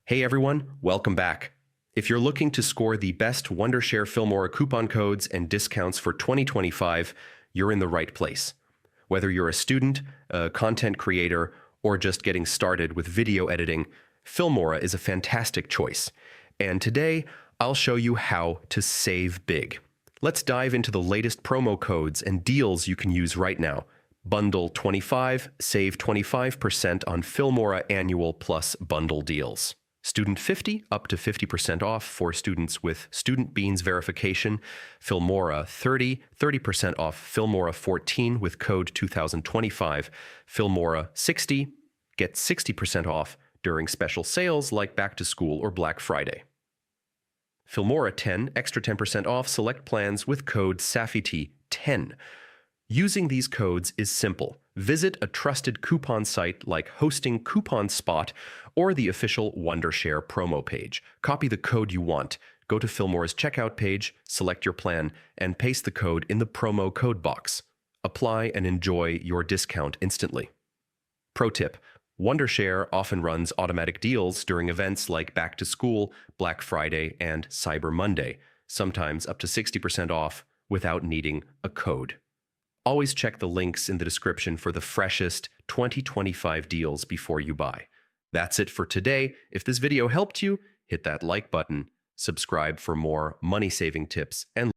Hey everyone, welcome back. If you're looking to score the best Wondershare Filmora coupon codes and discounts for 2025, you're in the right place. Whether you're a student, a content creator, or just getting started with video editing, Filmora is a fantastic choice. And today, I'll show you how to save big. Let's dive into the latest promo codes and deals you can use right now. Bundle 25, save 25% on Filmora Annual Plus Bundle deals. Student 50, up to 50% off for students with Student Beans verification. Filmora 30, 30% off Filmora 14 with code 2025. Filmora 60, get 60% off during special sales like Back to School or Black Friday. Filmora 10, extra 10% off select plans with code SAFIT10. Using these codes is simple. Visit a trusted coupon site like Hosting Coupon Spot or the official Wondershare promo page. Copy the code you want, go to Filmora's checkout page, select your plan, and paste the code in the promo code box. Apply and enjoy your discount instantly. Pro tip: Wondershare often runs automatic deals during events like Back to School, Black Friday, and Cyber Monday, sometimes up to 60% off without needing a code. Always check the links in the description for the freshest 2025 deals before you buy. That's it for today. If this video helped you, hit that like button, subscribe for more money-saving tips, and